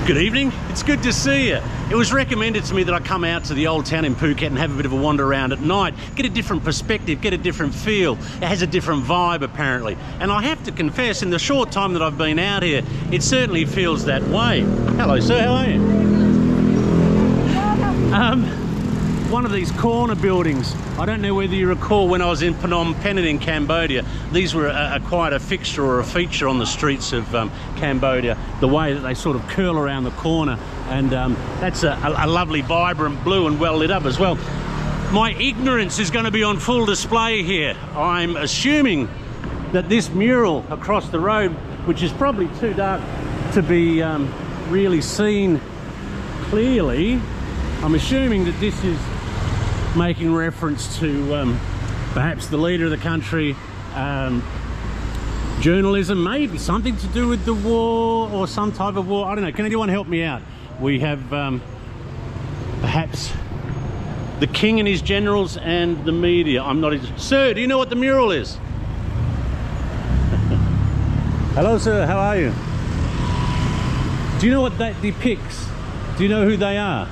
Good evening, it's good to see you. It was recommended to me that I come out to the Old Town in Phuket and have a bit of a wander around at night, get a different perspective, get a different feel. It has a different vibe apparently. And I have to confess, in the short time that I've been out here, it certainly feels that way. Hello sir, how are you? One of these corner buildings, I don't know whether you recall when I was in Phnom Penh in Cambodia, these were quite a fixture or a feature on the streets of Cambodia, the way that they sort of curl around the corner, and that's a lovely vibrant blue and well lit up as well. My ignorance is going to be on full display here. I'm assuming that this mural across the road, which is probably too dark to be really seen clearly, I'm assuming that this is making reference to perhaps the leader of the country, journalism, maybe something to do with the war or some type of war. I don't know. Can anyone help me out? We have perhaps the king and his generals and the media. I'm not... Sir, do you know what the mural is? Hello sir, how are you? Do you know what that depicts? Do you know who they are?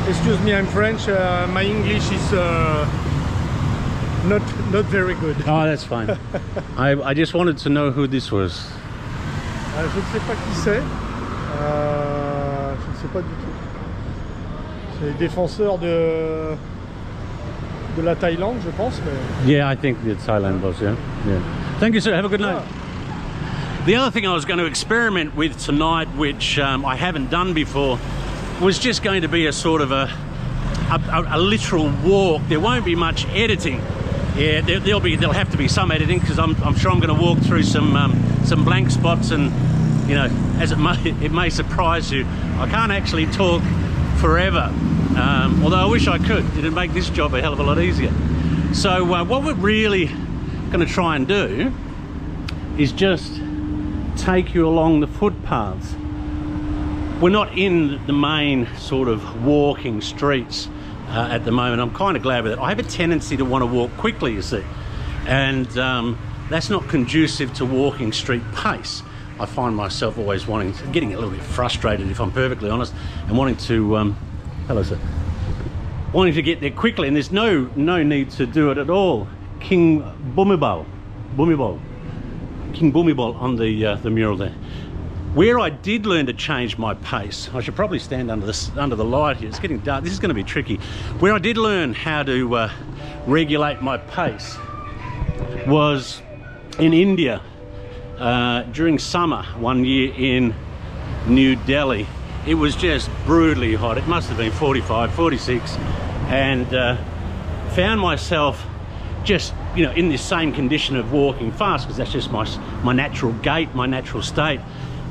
Excuse me, I'm French. My English is not very good. Oh, that's fine. I just wanted to know who this was. Je ne sais pas qui c'est. Je ne sais pas du tout. C'est les défenseurs de la Thaïlande, je pense. Mais... Yeah, I think the Thailand boss. Yeah. Thank you, sir. Have a good night. The other thing I was going to experiment with tonight, which I haven't done before, was just going to be a sort of a literal walk. There won't be much editing. Yeah, there'll have to be some editing because I'm sure I'm going to walk through some blank spots, and you know, as it may surprise you, I can't actually talk forever. Although I wish I could. It'd make this job a hell of a lot easier. So what we're really going to try and do is just take you along the footpaths. We're not in the main sort of walking streets at the moment. I'm kind of glad with it. I have a tendency to want to walk quickly, you see, and that's not conducive to walking street pace. I find myself always getting a little bit frustrated, if I'm perfectly honest, and wanting to hello sir, wanting to get there quickly, and there's no need to do it at all. King Bhumibol on the mural there. Where I did learn to change my pace, I should probably stand under the light here, it's getting dark, this is going to be tricky. Where I did learn how to regulate my pace was in India during summer one year in New Delhi. It was just brutally hot. It must have been 45, 46, and found myself just, you know, in this same condition of walking fast, because that's just my natural gait, my natural state.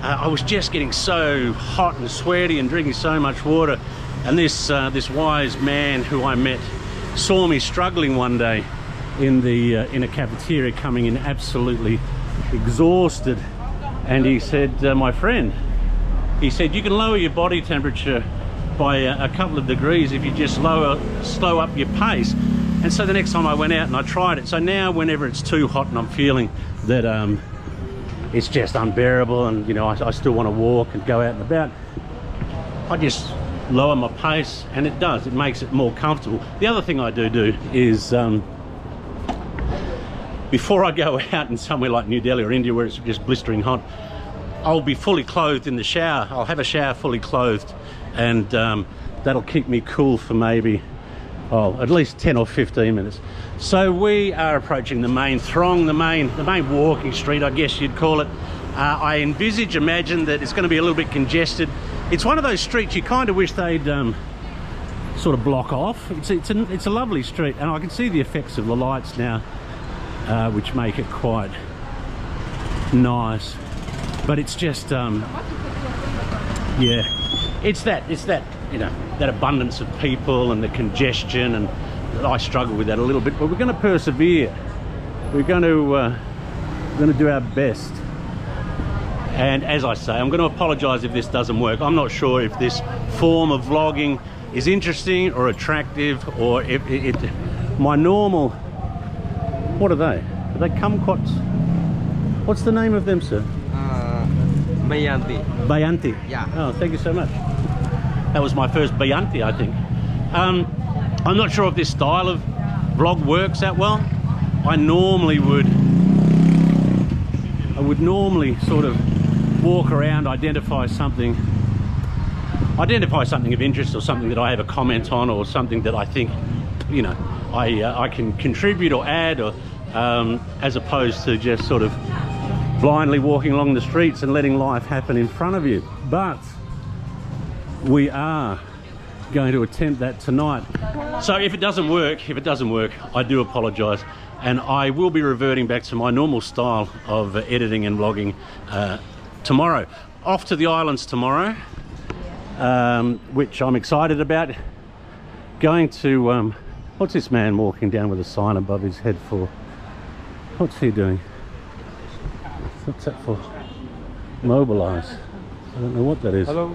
I was just getting so hot and sweaty and drinking so much water, and this wise man who I met saw me struggling one day in a cafeteria, coming in absolutely exhausted, and he said, my friend, he said, you can lower your body temperature by a couple of degrees if you just slow up your pace. And so the next time I went out and I tried it, so now whenever it's too hot and I'm feeling that it's just unbearable, and you know, I still want to walk and go out and about, I just lower my pace, and it makes it more comfortable. The other thing I do is before I go out in somewhere like New Delhi or India where it's just blistering hot, I'll be fully clothed in the shower. I'll have a shower fully clothed, and that'll keep me cool for maybe at least 10 or 15 minutes. So we are approaching the main throng, the main walking street, I guess you'd call it. I imagine that it's going to be a little bit congested. It's one of those streets you kind of wish they'd sort of block off. It's a lovely street, and I can see the effects of the lights now, which make it quite nice. But it's just yeah, it's that you know, that abundance of people and the congestion, and I struggle with that a little bit, but we're going to persevere. We're going to do our best. And as I say, I'm going to apologize if this doesn't work. I'm not sure if this form of vlogging is interesting or attractive, or if my normal... What are they? Are they kumquats? What's the name of them, sir? Bayanti. Bayanti? Yeah. Oh, thank you so much. That was my first Bayanti, I think. I'm not sure if this style of vlog works that well. I would normally sort of walk around, identify something of interest, or something that I have a comment on, or something that I think, you know, I can contribute or add, or as opposed to just sort of blindly walking along the streets and letting life happen in front of you. But we are going to attempt that tonight. So if it doesn't work, I do apologize, and I will be reverting back to my normal style of editing and vlogging tomorrow. Off to the islands tomorrow, which I'm excited about. Going to what's this man walking down with a sign above his head for? What's he doing? What's that for? Mobilize. I don't know what that is. Hello.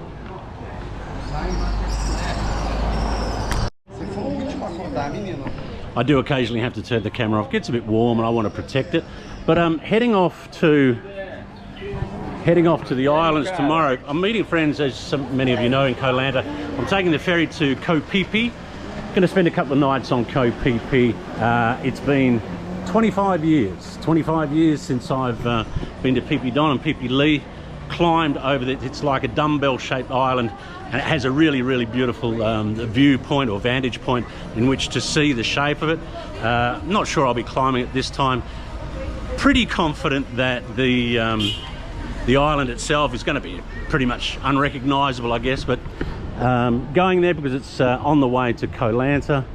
I do occasionally have to turn the camera off. It gets a bit warm and I want to protect it. But heading off to the islands tomorrow. I'm meeting friends, as many of you know, in Koh Lanta. I'm taking the ferry to Koh Phi Phi. Going to spend a couple of nights on Koh Phi Phi. It's been 25 years since I've been to Phi Phi Don and Phi Phi Lee. Climbed over it. It's like a dumbbell shaped island, and it has a really, really beautiful viewpoint or vantage point in which to see the shape of it. Not sure I'll be climbing it this time. Pretty confident that the island itself is going to be pretty much unrecognizable, I guess, but going there because it's on the way to Koh Lanta.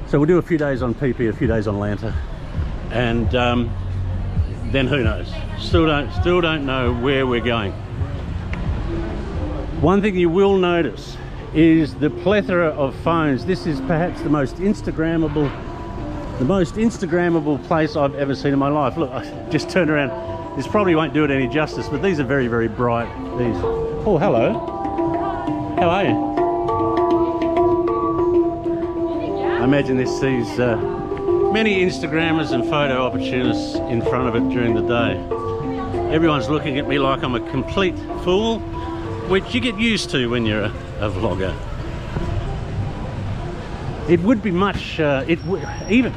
So we'll do a few days on Phi Phi, a few days on Lanta, and then who knows? Still don't know where we're going. One thing you will notice is the plethora of phones. This is perhaps the most Instagrammable place I've ever seen in my life. Look, I just turned around. This probably won't do it any justice, but these are very, very bright. These. Oh, hello. How are you? I imagine this sees many Instagrammers and photo opportunists in front of it during the day. Everyone's looking at me like I'm a complete fool, which you get used to when you're a vlogger. It would be much, even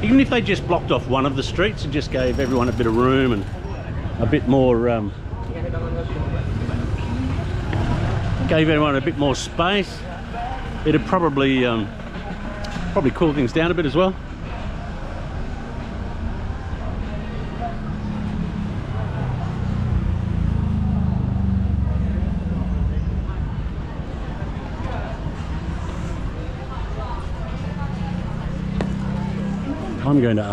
if they just blocked off one of the streets and just gave everyone a bit of room and a bit more, gave everyone a bit more space, it'd probably cool things down a bit as well. I'm going to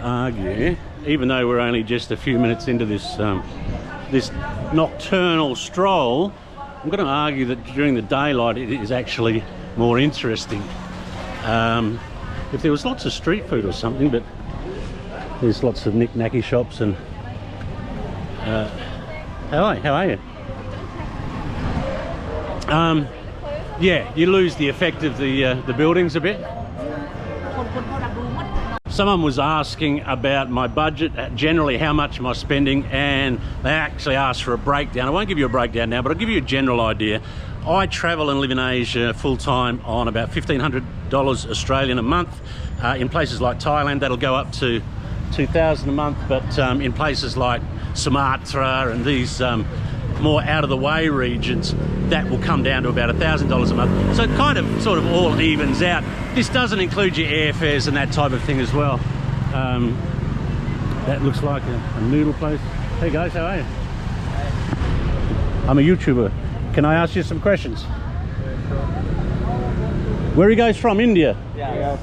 argue, even though we're only just a few minutes into this this nocturnal stroll, I'm going to argue that during the daylight it is actually more interesting. If there was lots of street food or something, but there's lots of knick-knacky shops and how are you? Yeah, you lose the effect of the buildings a bit. Someone was asking about my budget, generally how much am I spending, and they actually asked for a breakdown. I won't give you a breakdown now, but I'll give you a general idea. I travel and live in Asia full-time on about $1,500 Australian a month. In places like Thailand, that'll go up to $2,000 a month, but in places like Sumatra and these more out-of-the-way regions, that will come down to about $1,000 a month. So it kind of sort of all evens out. This doesn't include your airfares and that type of thing as well. That looks like a noodle place. Hey guys, how are you? I'm a YouTuber. Can I ask you some questions? Where are you guys from? India? Yeah.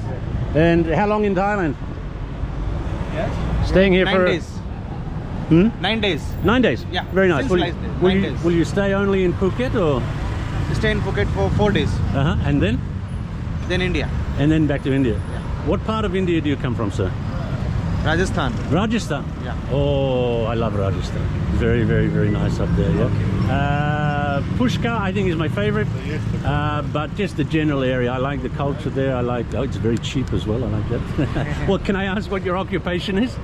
And how long in Thailand? Yes. Staying here 9 for days. 9 days. 9 days? Yeah. Very nice. Since Will you stay only in Phuket or? Stay in Phuket for 4 days. And then? Then India. And then back to India. Yeah. What part of India do you come from, sir? Rajasthan. Rajasthan? Yeah. Oh, I love Rajasthan. Very, very, very nice up there, yeah. Pushkar, I think, is my favorite. But just the general area. I like the culture there. It's very cheap as well. I like that. Well, can I ask what your occupation is?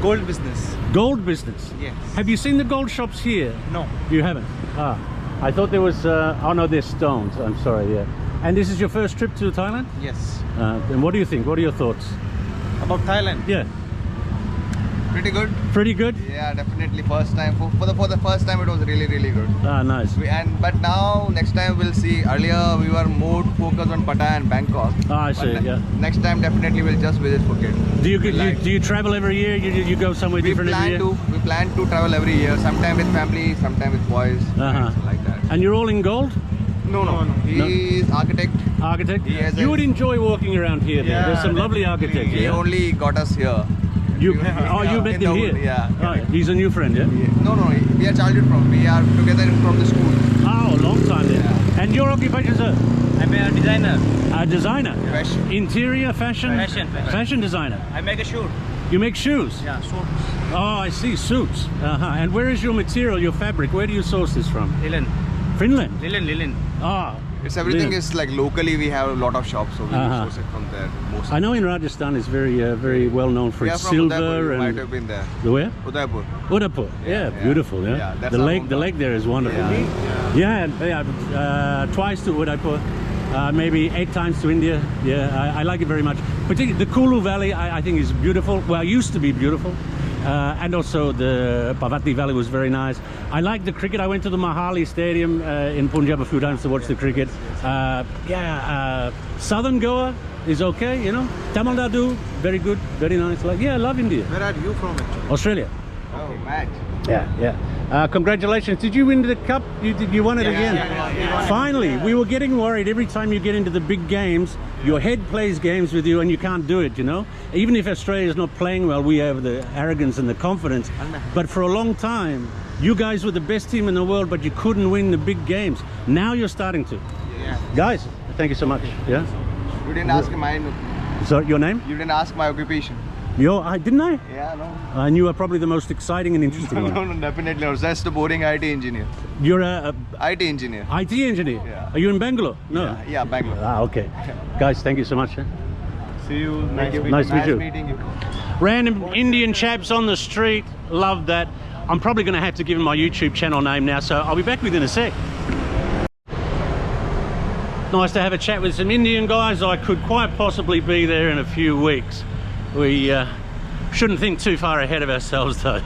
Gold business. Gold business? Yes. Have you seen the gold shops here? No. You haven't? Ah, I thought there was, oh no, they're stones. I'm sorry, yeah. And this is your first trip to Thailand? Yes. And what do you think? What are your thoughts? About Thailand. Yeah. Pretty good. Pretty good? Yeah, definitely. First time. For the first time, it was really good. Ah, nice. But now next time we'll see. Earlier we were more focused on Pattaya and Bangkok. Ah, I see, yeah. Next time definitely we'll just visit Phuket. Do you travel every year? You go somewhere different every year? We plan to travel every year. Sometime with family, sometime with boys. Like that. And you're all in gold? No. He is architect. Architect? He You would enjoy walking around here. Yeah, There's some lovely architects He here. only got us here. You met in him the here? hood, yeah. Oh, he's a new friend, yeah? No. We are childhood from. We are together from the school. Oh, a long time then. Yeah. And your occupation, sir? I'm a designer. A designer? Fashion. Interior, fashion? Fashion. Designer. I make a shoe. You make shoes? Yeah, suits. Oh, I see, suits. And where is your material, your fabric? Where do you source this from? Linen. Finland? Linen. Ah. It's everything linen. is like locally we have a lot of shops, so we source it from there mostly. I know in Rajasthan it's very well known for its from silver Udaipur, you might and have been there. the where? Udaipur. Udaipur. Yeah, beautiful. Yeah, Yeah, that's the our lake there is wonderful. Yeah. Twice to Udaipur, maybe 8 times to India. Yeah, I like it very much. Particularly the Kulu Valley, I think is beautiful. Well, used to be beautiful. And also the Parvati Valley was very nice. I like the cricket. I went to the Mahali Stadium in Punjab a few times to watch the cricket. Southern Goa is okay, you know. Tamil Nadu, very good, very nice. Like, yeah, I love India. Where are you from actually? Australia. Oh, Matt. Yeah. Congratulations. Did you win the cup? You won it again. Yeah. Finally, we were getting worried every time you get into the big games, your head plays games with you and you can't do it, you know. Even if Australia is not playing well, we have the arrogance and the confidence. But for a long time, you guys were the best team in the world, but you couldn't win the big games. Now you're starting to. Yeah. Guys, thank you so much. Yeah. You didn't ask mine. So your name? You didn't ask my occupation. Didn't I? Yeah, no. And you are probably the most exciting and interesting one. No, definitely not. Just a boring IT engineer. You're a IT engineer. IT engineer? Yeah. Are you in Bangalore? No. Yeah, Bangalore. Ah, okay. Guys, thank you so much. See you. Nice to meet you. Meeting you. Random Indian chaps on the street. Love that. I'm probably going to have to give him my YouTube channel name now, so I'll be back within a sec. Nice to have a chat with some Indian guys. I could quite possibly be there in a few weeks. We shouldn't think too far ahead of ourselves though.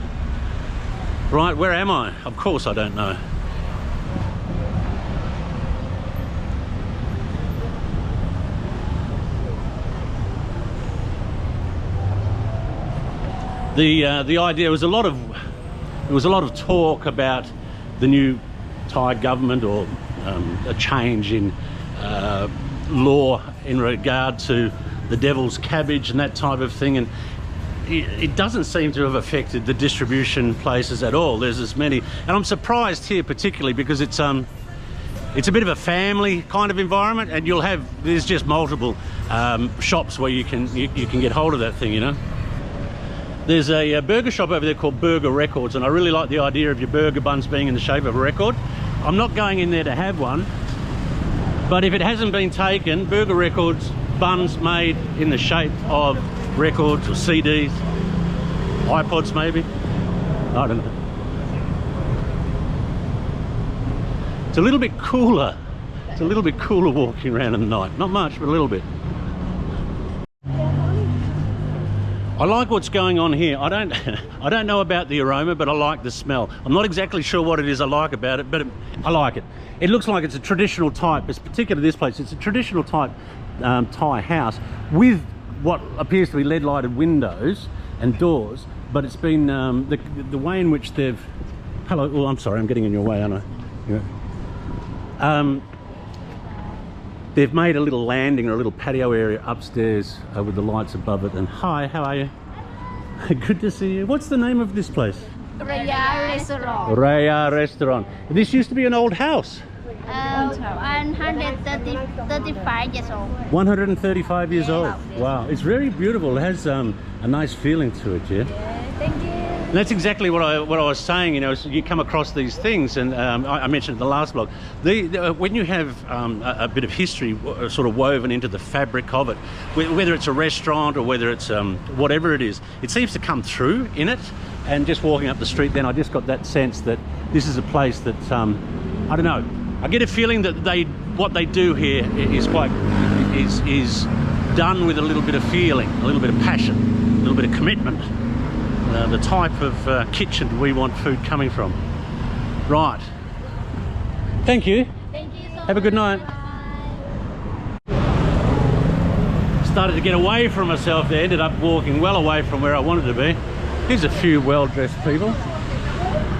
Right, where am I? Of course I don't know. The idea was there was a lot of talk about the new Thai government or a change in law in regard to the devil's cabbage and that type of thing, and it doesn't seem to have affected the distribution places at all. There's as many, and I'm surprised here particularly because it's a bit of a family kind of environment, and there's just multiple shops where you can get hold of that thing, you know. There's a burger shop over there called Burger Records, and I really like the idea of your burger buns being in the shape of a record. I'm not going in there to have one, but if it hasn't been taken, Burger Records buns made in the shape of records or CDs, iPods maybe, I don't know. It's a little bit cooler. It's a little bit cooler walking around in the night. Not much, but a little bit. I like what's going on here. I don't know about the aroma, but I like the smell. I'm not exactly sure what it is I like about it, but I like it. It looks like it's a traditional type, it's particular this place, it's a traditional type Thai house with what appears to be lead lighted windows and doors, but it's been the way in which they've I'm sorry, I'm getting in your way, aren't I? Yeah. They've made a little landing or a little patio area upstairs with the lights above it. And hi, how are you? Good to see you. What's the name of this place? Raya Restaurant. Raya Restaurant. This used to be an old house. 135 years old. 135 years old. Wow, it's very beautiful. It has a nice feeling to it, yeah? Thank you. And that's exactly what I was saying. You know, you come across these things, and I mentioned in the last blog, when you have a bit of history sort of woven into the fabric of it, whether it's a restaurant or whether it's whatever it is, it seems to come through in it. And just walking up the street, then I just got that sense that this is a place that I don't know. I get a feeling that what they do here is is done with a little bit of feeling, a little bit of passion, a little bit of commitment. The type of kitchen we want food coming from. Right. Thank you. Thank you so much. Have a good night. Started to get away from myself there. Ended up walking well away from where I wanted to be. Here's a few well-dressed people.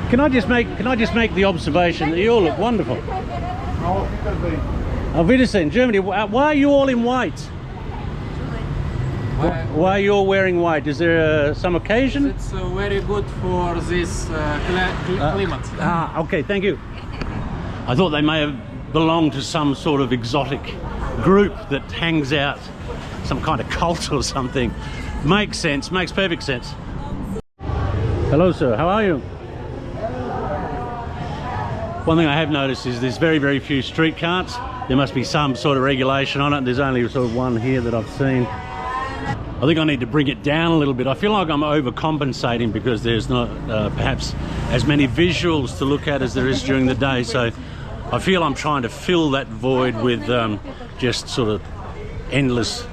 Can I just make the observation that you all look wonderful? Auf Wiedersehen, Germany. Why are you all in white? Why are you all wearing white? Is there some occasion? It's very good for this climate. Okay, thank you. I thought they may have belonged to some sort of exotic group that hangs out, some kind of cult or something. Makes sense, makes perfect sense. Hello sir, how are you? One thing I have noticed is there's very, very few street carts. There must be some sort of regulation on it. There's only sort of one here that I've seen. I think I need to bring it down a little bit. I feel like I'm overcompensating because there's not perhaps as many visuals to look at as there is during the day. So I feel I'm trying to fill that void with just sort of endless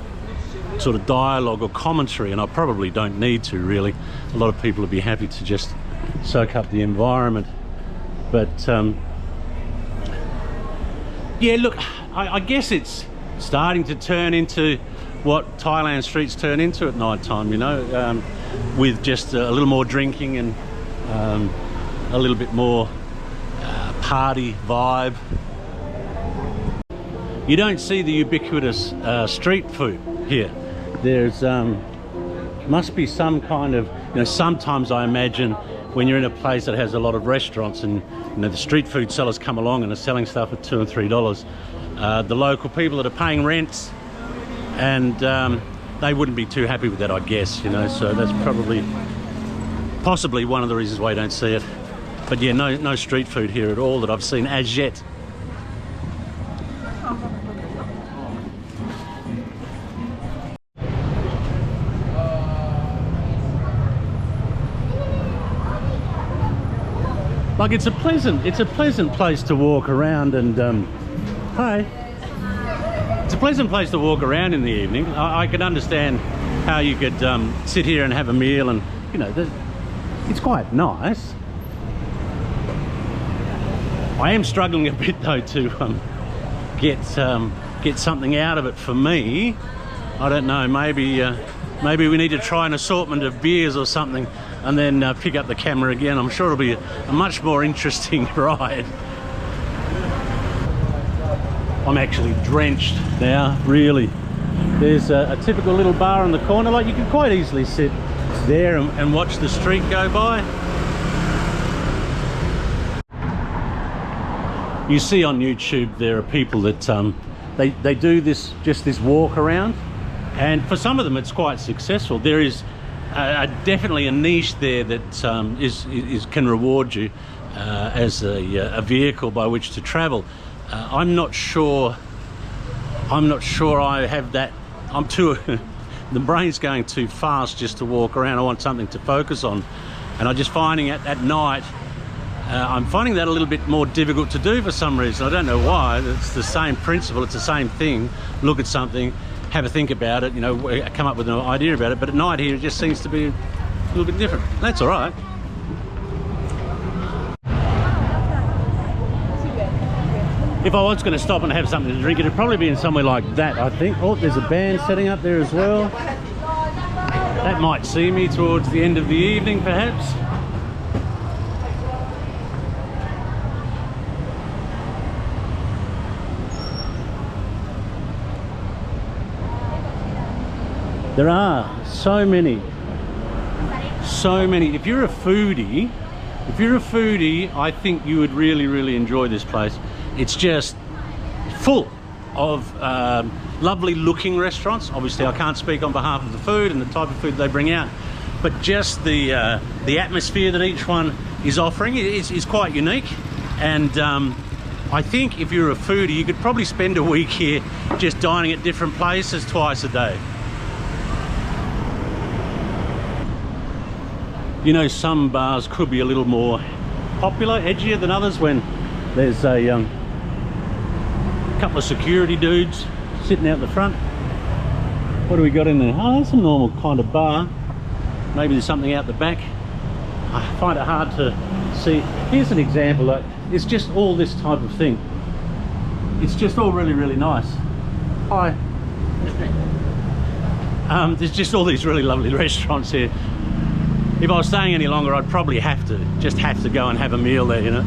sort of dialogue or commentary, and I probably don't need to really. A lot of people would be happy to just soak up the environment. But yeah, look, I guess it's starting to turn into what Thailand streets turn into at night time, you know, with just a little more drinking and a little bit more party vibe. You don't see the ubiquitous street food here. There's must be some kind of, you know, sometimes I imagine when you're in a place that has a lot of restaurants and, you know, the street food sellers come along and are selling stuff at $2 and $3, the local people that are paying rents, and they wouldn't be too happy with that, I guess, you know. So that's possibly one of the reasons why you don't see it. But yeah, no street food here at all that I've seen as yet. Like it's a pleasant place to walk around, and hi. It's a pleasant place to walk around in the evening. I could understand how you could sit here and have a meal, and you know, it's quite nice. I am struggling a bit though to get something out of it for me. I don't know. Maybe we need to try an assortment of beers or something, and then pick up the camera again. I'm sure it'll be a much more interesting ride. I'm actually drenched now, really. There's a typical little bar in the corner. Like, you can quite easily sit there and watch the street go by. You see on YouTube there are people that they do this walk around, and for some of them it's quite successful. There is definitely a niche there that can reward you as a vehicle by which to travel. I'm not sure I have that. I'm too the brain's going too fast just to walk around. I want something to focus on, and I'm just finding at night I'm finding that a little bit more difficult to do for some reason. I don't know why. It's the same principle, it's the same thing. Look at something, have a think about it, you know, come up with an idea about it. But at night here it just seems to be a little bit different. That's all right. If I was going to stop and have something to drink, it'd probably be in somewhere like that, I think. Oh, there's a band setting up there as well. That might see me towards the end of the evening, perhaps. There are so many. If you're a foodie, I think you would really enjoy this place. It's just full of lovely looking restaurants. Obviously I can't speak on behalf of the food and the type of food they bring out, but just the atmosphere that each one is offering is quite unique. And I think if you're a foodie, you could probably spend a week here just dining at different places twice a day. You know, some bars could be a little more popular, edgier than others when there's a couple of security dudes sitting out the front. What do we got in there? Oh, that's a normal kind of bar. Maybe there's something out the back. I find it hard to see. Here's an example. Like, it's just all this type of thing. It's just all really, really nice. Hi. There's just all these really lovely restaurants here. If I was staying any longer, I'd probably have to go and have a meal there, you know.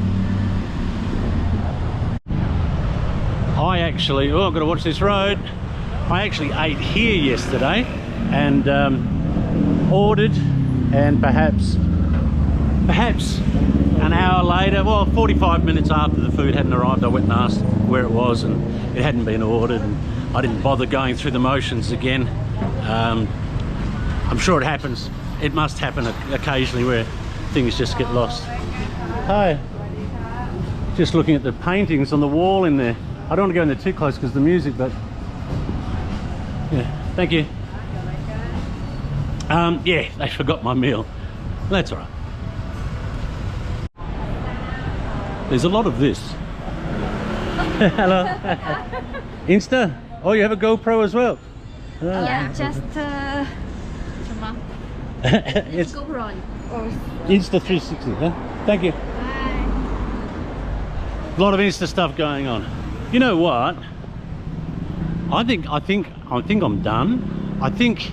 I actually, oh, I've got to watch this road. I actually ate here yesterday and ordered, and perhaps an hour later, well, 45 minutes after the food hadn't arrived, I went and asked where it was, and it hadn't been ordered, and I didn't bother going through the motions again. I'm sure it happens. It must happen occasionally where things just get lost. Hi. Just looking at the paintings on the wall in there. I don't want to go in there too close because of the music, but yeah, thank you. Yeah, they forgot my meal. That's all right. There's a lot of this. Hello. Insta? Oh, you have a GoPro as well? Oh. Yeah, just It's GoPro. Insta 360, huh? Thank you. A lot of Insta stuff going on. You know what? I think I'm done. I think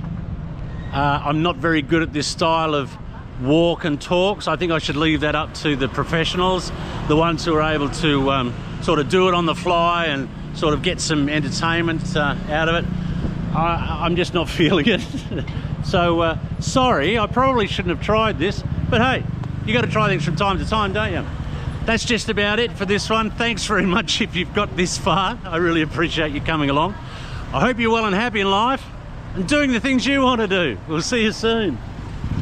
I'm not very good at this style of walk and talks. I think I should leave that up to the professionals, the ones who are able to sort of do it on the fly and sort of get some entertainment out of it. I'm just not feeling it. So sorry, I probably shouldn't have tried this, but hey, you got to try things from time to time, don't you? That's just about it for this one. Thanks very much if you've got this far. I really appreciate you coming along. I hope you're well and happy in life and doing the things you want to do. We'll see you soon.